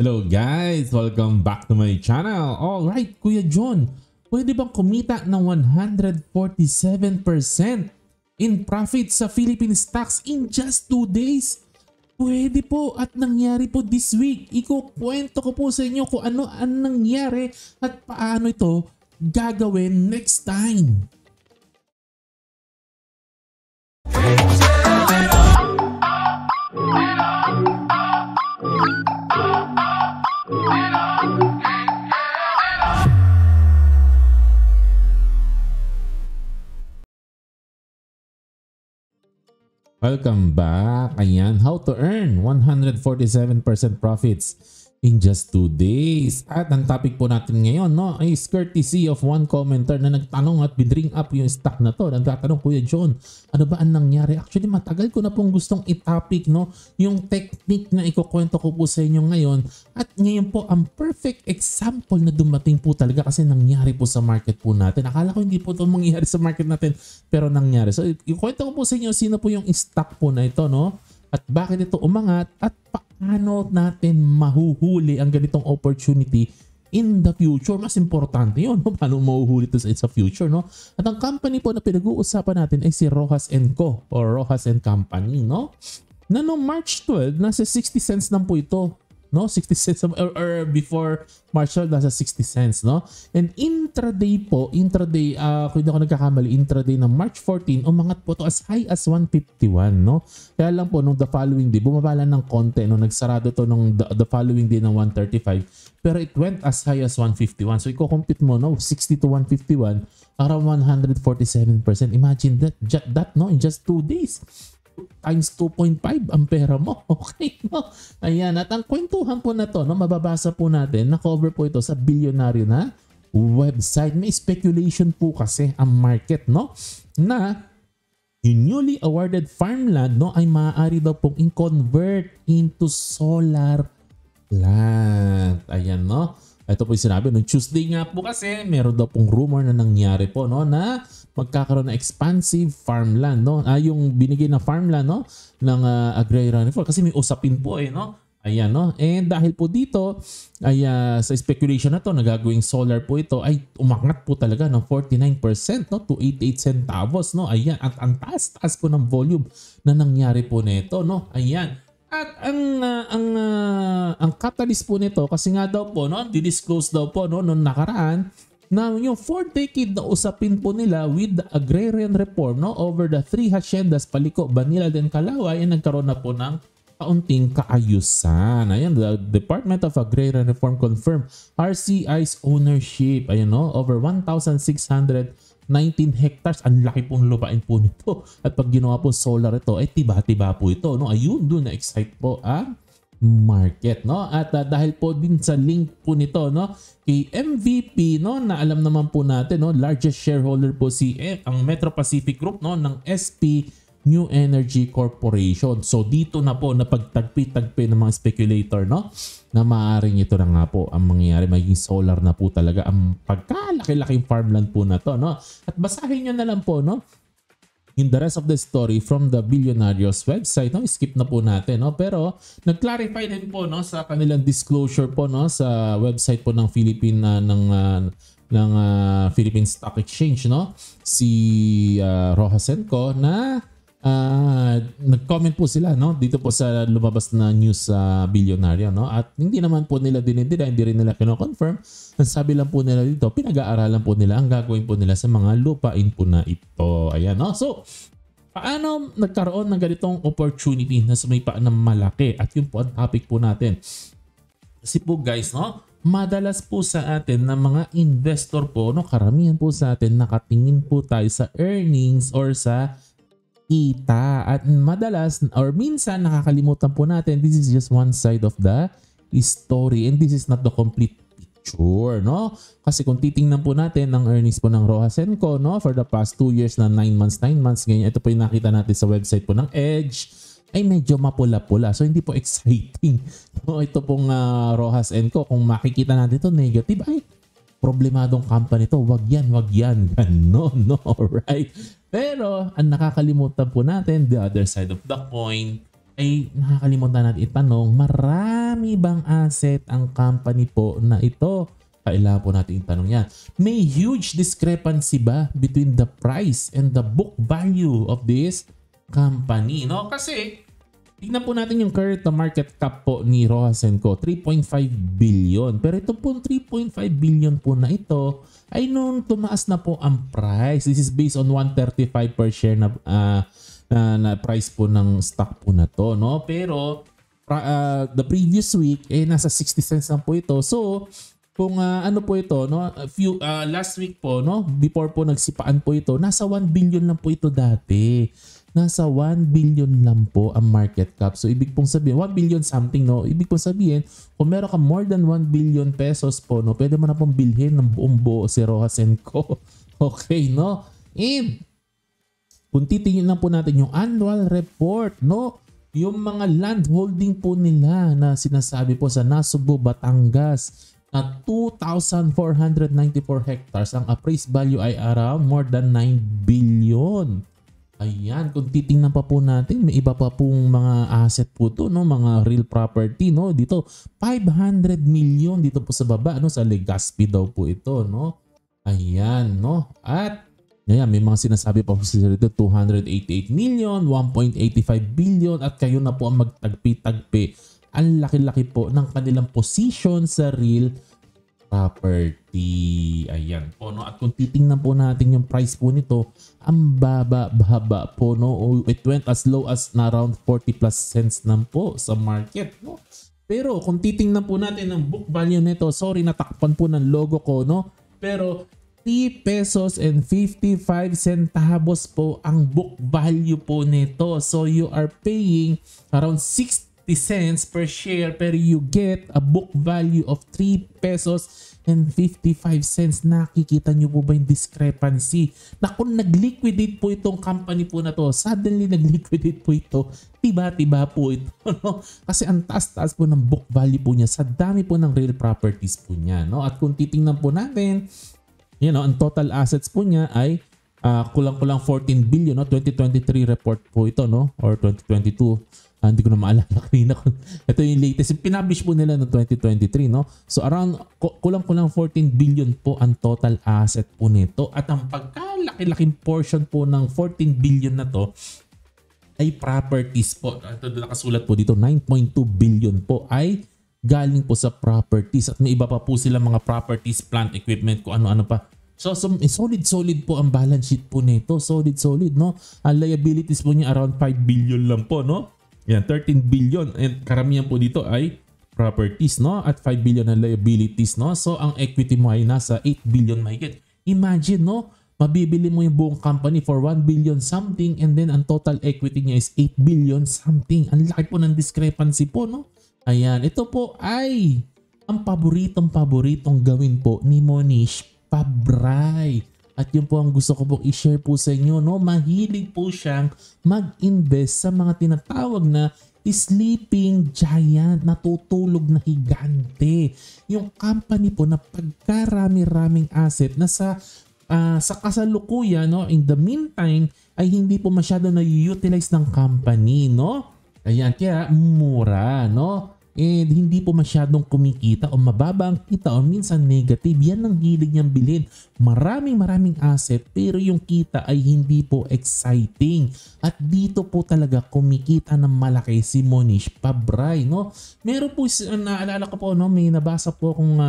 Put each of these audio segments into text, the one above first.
Hello guys! Welcome back to my channel. Alright, Kuya John, pwede bang kumita ng 147% in profit sa Philippine stocks in just 2 days? Pwede po at nangyari po this week. Ikukwento ko po sa inyo kung ano ang nangyari at paano ito gagawin next time. Welcome back. Ayan, how to earn 147% profits in just 2 days. At ang topic po natin ngayon is courtesy of one commenter na nagtanong at binring up yung stock na to. Nagtatanong, Kuya John, ano ba ang nangyari? Actually, matagal ko na pong gustong i-topic yung technique na ikukwento ko po sa inyo ngayon. At ngayon po, ang perfect example na dumating po talaga kasi nangyari po sa market po natin. Akala ko hindi po ito mangyari sa market natin, pero nangyari. So, ikukwento ko po sa inyo sino po yung stock po na ito, at bakit ito umangat at paano natin mahuhuli ang ganitong opportunity in the future. Mas importante yun, paano mahuhuli ito sa future, At ang company po na pinag-uusapan natin ay si Rojas & Co. or Rojas & Company, na noong March 12, nasa 60 cents lang po ito. 60 cents or before March 12, nasa 60 cents, And intraday po, kung hindi ako nagkakamali, intraday ng March 14, umangat po to as high as 151, Kaya lang po, nung the following day, bumaba lang ng konti, nagsarado to nung the following day ng 135, pero it went as high as 151. So, i-compute mo, 60 to 151, around 147%. Imagine that, in just 2 days. Times 2.5 ang pera mo. Okay, Ayan, at ang kwentuhan po na to, mababasa po natin, na-cover po ito sa bilyonaryo na website. May speculation po kasi ang market, na yung newly awarded farmland, ay maaari daw pong i-convert into solar plant. Ayan, Ito po yung sinabi, noong Tuesday nga po kasi, meron daw pong rumor na nangyari po, na magkakaroon ng expansive farmland, yung binigay na farmland, ng agrarian reform. Kasi may usapin po Ayan, And dahil po dito, ay sa speculation na to, na gagawing solar po ito, ay umangat po talaga ng 49%, to 88 centavos, Ayan, at ang taas-taas po ng volume na nangyari po nito, Ayan. At ang catalyst po nito, kasi nga daw po, didisclose daw po, noong nakaraan, na yung 4-decade na usapin po nila with the agrarian reform, over the 3 haciendas, Paliko, Banilad, and Calaway, ay nagkaroon na po ng kaunting kaayusan. Ayan, the Department of Agrarian Reform confirmed RCI's ownership, over 1,619 hectares. Ang laki pong lupain po nito. At pag ginawa po solar ito, ay tiba-tiba po ito. Ayun, doon na-excite po ang market, At dahil po din sa link po nito, kay MVP, na alam naman po natin, largest shareholder po ang Metro Pacific Group, ng SP New Energy Corporation. So dito na po napagtagpi-tagpi ng mga speculator, na maaaring ito na nga po ang mangyayari, maging solar na po talaga ang pagkalaki-laking farmland po na to, At basahin nyo na lang po, in the rest of the story from the Billionarios website, skip na po natin, pero nag-clarify din po, sa kanilang disclosure po, sa website po ng Philippine Stock Exchange, si Rojas & Co. na nag-comment po sila, dito po sa lumabas na news sa Billionario, at hindi naman po nila dinidira, hindi rin nila kino-confirm. Ang sabi lang po nila dito, pinag-aaralan po nila ang gagawin po nila sa mga lupain po na ito. Ayan, So, paano nagkaroon ng ganitong opportunity na sumipa ng malaki? At yun po ang topic po natin. Kasi po guys, madalas po sa atin na mga investor po, karamihan po sa atin nakatingin po tayo sa earnings or sa kita. At madalas or minsan nakakalimutan po natin, this is just one side of the story and this is not the complete picture, Kasi kung titingnan po natin ang earnings po ng Rojas & Co, for the past 2 years na 9 months, ganyan. Ito po yung nakita natin sa website po ng Edge, ay medyo mapula-pula. So hindi po exciting. Ito pong Rojas & Co, kung makikita natin ito negative, ay problemadong company to. Wag yan. Ganon, Alright. Pero ang nakakalimutan po natin, the other side of the coin, ay nakakalimutan natin itanong, marami bang asset ang company po na ito? Kailangan po natin itanong yan. May huge discrepancy ba between the price and the book value of this company? No? Kasi tignan po natin yung current market cap po ni Rojas & Co. 3.5 billion. Pero ito po 3.5 billion po na ito ay nung tumaas na po ang price. This is based on 135 per share na price po ng stock po na to. No? Pero the previous week nasa 60 cents lang po ito. So kung ano po ito, no, last week po, no, before po nagsipaan po ito, nasa 1 billion lang po ito dati. Nasa 1 billion lang po ang market cap. So ibig pong sabihin, 1 billion something, no? Ibig pong sabihin, kung meron ka more than 1 billion pesos po, no, pwede mo na pong bilhin ng buong buo si Rojas & Co. Okay, no? And kung titingin lang po natin yung annual report, no, yung mga land holding po nila na sinasabi po sa Nasugbu, Batangas, na 2,494 hectares, ang appraised value ay around more than 9 billion. Ayan, kung titingnan pa po natin, may iba pa pong mga asset po to, no, mga real property, no. Dito 500 million dito po sa baba, no, sa Legazpi daw po ito, no. Ayan, no. At ayan, may mga sinasabi pa po sila dito, 288 million, 1.85 billion, at kayo na po ang magtagpi-tagpi. Ang laki-laki po ng kanilang position sa real property. Ayan po, no. At kung titingnan po natin yung price po nito, ang baba po, no. It went as low as na around 40 plus cents lang po sa market, no. Pero kung titingnan po natin ang book value nito, sorry, natakpan po ng logo ko, no. Pero 3 pesos and 55 centavos po ang book value po nito. So you are paying around 60 cents per share, pero you get a book value of 3 pesos and 55 cents. Nakikita nyo po ba yung discrepancy? Na kung nag-liquidate po itong company po na to, suddenly nag-liquidate po ito, tiba-tiba po ito. No? Kasi ang taas-taas po ng book value po niya sa dami po ng real properties po niya. No? At kung titingnan po natin, ang total assets po niya ay kulang-kulang 14 billion, no? 2023 report po ito, no? Or 2022. Hindi ko na maalala kanina. Ito yung latest. Pinablish po nila no 2023, no? So around kulang-kulang 14 billion po ang total asset po nito. At ang pagkalaki-laking portion po ng 14 billion na to ay properties po. Ito nakasulat po dito, 9.2 billion po ay galing po sa properties. At may iba pa po sila mga properties, plant, equipment, kung ano-ano pa. So solid po ang balance sheet po nito. Solid, no? Ang liabilities po niya around 5 billion lang po, no? Yan, 13 billion, and karamihan po dito ay properties, no? At 5 billion na liabilities, no? So ang equity mo ay nasa 8 billion mahigit. Imagine, no? Mabibili mo yung buong company for 1 billion something, and then ang total equity niya is 8 billion something. Ang laki po ng discrepancy po, no? Ayan, ito po ay ang paboritong gawin po ni Monish Pabray. At yun po ang gusto ko pong i-share po sa inyo, no? Mahilig po siyang mag-invest sa mga tinatawag na sleeping giant, natutulog na higante. Yung company po na pagkarami-raming asset na sa kasalukuyan, no? In the meantime, ay hindi po masyado na-utilize ng company, no? Ayan, kaya mura, no? And hindi po masyadong kumikita o mababa ang kita o minsan negative. Yan ang hilig niyang bilhin. Maraming asset pero yung kita ay hindi po exciting. At dito po talaga kumikita ng malaki si Monish Pabray, no? Meron po, naalala ko po, no? May nabasa po akong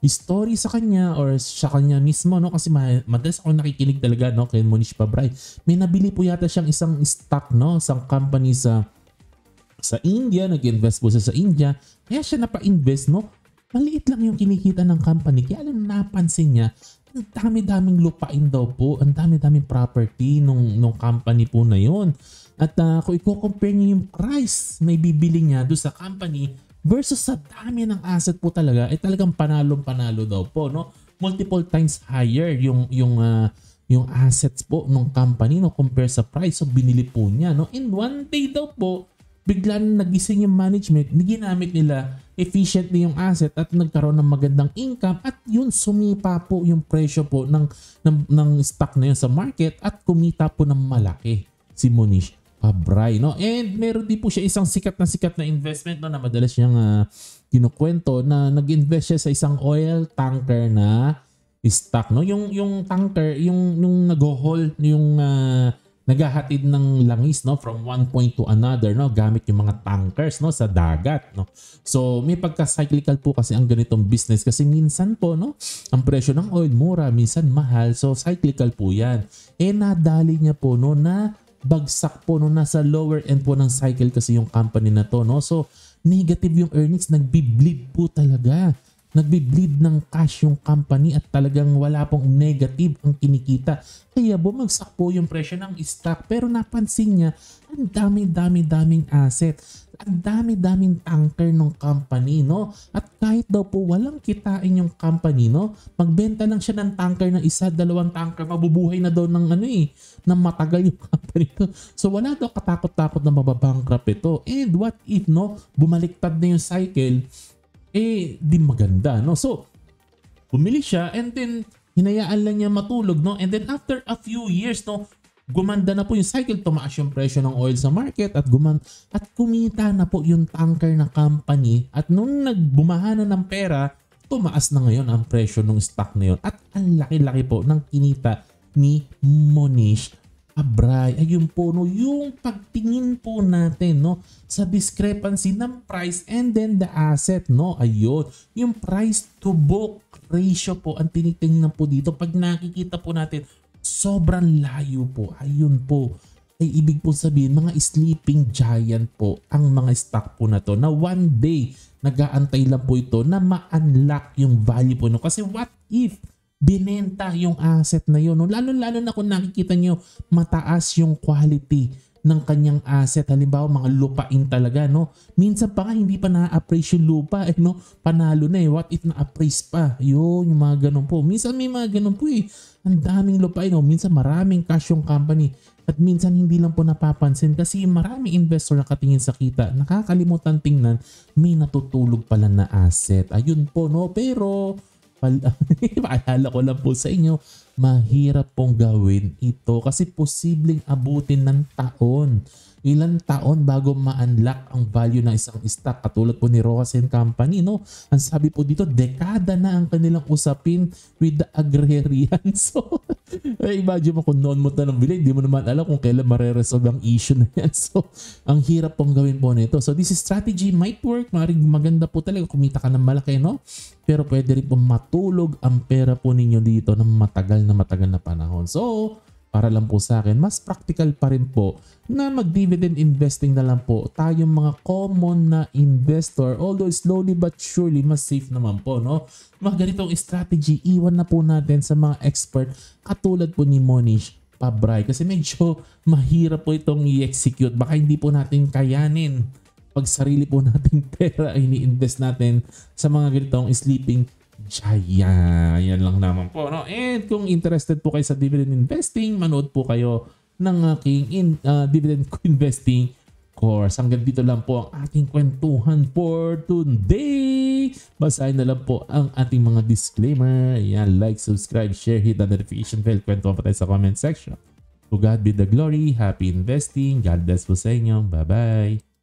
story sa kanya or sa kanya mismo, no? Kasi madalas ako nakikinig talaga, no, kay Monish Pabray. May nabili po yata siyang isang stock, no? Isang company sa India, nag-invest po siya sa India. Kaya siya napa-invest, no? Maliit lang yung kinikita ng company. Kaya alam, napansin niya, ang dami-daming lupain daw po, ang dami-daming property nung company po na yon. At kung i-compare niyo yung price na ibibili niya doon sa company versus sa dami ng asset po talaga, ay talagang panalo daw po, no? Multiple times higher yung assets po ng company, no, compare sa price. So binili po niya, no? In one day daw po, bigla na nagising yung management, ginamit nila efficiently yung asset at nagkaroon ng magandang income, at yun sumipa po yung presyo po ng stock na yun sa market at kumita po ng malaki si Monish Pabray, no? And meron din po siya isang sikat na investment, no, na madalas niyang kinukwento na nag-invest siya sa isang oil tanker na stock, no? Yung tanker, yung nag-haul, yung naghahatid ng langis, no, from one point to another, no, gamit yung mga tankers, no, sa dagat, no. So may pagka-cyclical po kasi ang ganitong business kasi minsan po, no, ang presyo ng oil mura, minsan mahal. So cyclical po 'yan. Nadali niya po, no, na bagsak po, no, nasa lower end po ng cycle kasi yung company na to, no. So negative yung earnings, nagbi-bleed po talaga. Nagbi-bleed ng cash yung company at talagang wala pong negative ang kinikita. Kaya bumagsak po yung presyo ng stock. Pero napansin niya, ang daming asset. Ang daming tanker ng company, no? At kahit daw po walang kitain yung company, no? Magbenta lang siya ng tanker ng isa, dalawang tanker, mabubuhay na daw ng ng matagal yung company to. So wala daw katakot-takot na mababankrupt ito. And what if, no? Bumaliktad na yung cycle, di maganda, no? So, bumili siya and then hinayaan lang niya matulog, no? And then after a few years, no, gumanda na po yung cycle, tumaas yung presyo ng oil sa market at kumita na po yung tanker na company at nung nagbumaha na ng pera, tumaas na ngayon ang presyo ng stock na yun at ang laki-laki po ng kinita ni Monish Pabray. Ayun po, no, yung pagtingin po natin, no, sa discrepancy ng price and then the asset, no, ayun, yung price to book ratio po ang tinitingnan po dito. Pag nakikita po natin, sobrang layo po. Ayun po, ay ibig po sabihin, mga sleeping giant po ang mga stock po na to na one day, nag-aantay lang po ito na ma-unlock yung value po, no. Kasi what if binenta yung asset na yun, no? Lalo na kung nakikita nyo mataas yung quality ng kanyang asset. Halimbawa mga lupain talaga, no? Minsan pa nga hindi pa na-appraise yung lupa, no? Panalo na What if na-appraise pa? Yun, yung mga ganun po. Minsan may mga ganun po Ang daming lupain, no? Minsan maraming cash yung company. At minsan hindi lang po napapansin kasi maraming investor nakatingin sa kita. Nakakalimutan tingnan, may natutulog pala na asset. Ayun po, no? Pero paalala ko lang po sa inyo, mahirap pong gawin ito kasi posibleng abutin ng taon. Ilang taon bago ma-unlock ang value ng isang stock katulad po ni Rojas & Company, no? Ang sabi po dito, dekada na ang kanilang usapin with the agrarian. So, imagine mo kung noon mo na nang bili, hindi mo naman alam kung kailan mareresolve ang issue na yan. So, ang hirap pong gawin po nito. So, this strategy might work. Maring maganda po talaga, kumita ka ng malaki, no? Pero pwede rin po matulog ang pera po ninyo dito ng matagal na panahon. So, para lang po sa akin, mas practical pa rin po na mag-dividend investing na lang po tayong mga common na investor. Although slowly but surely, mas safe naman po, no? Mga ganitong strategy, iwan na po natin sa mga expert katulad po ni Monish Pabray. Kasi medyo mahirap po itong i-execute. Baka hindi po natin kayanin pag sarili po nating pera ay ini-invest natin sa mga ganitong sleeping giant. Yan lang naman po, no? And kung interested po kayo sa dividend investing, manood po kayo ng aking dividend investing course. Hanggang dito lang po ang ating kwentuhan for today. Basahin na lang po ang ating mga disclaimer. Yan, like, subscribe, share, hit the notification bell. Kwentuhan pa tayo sa comment section. To God be the glory. Happy investing. God bless po sa inyo. Bye-bye.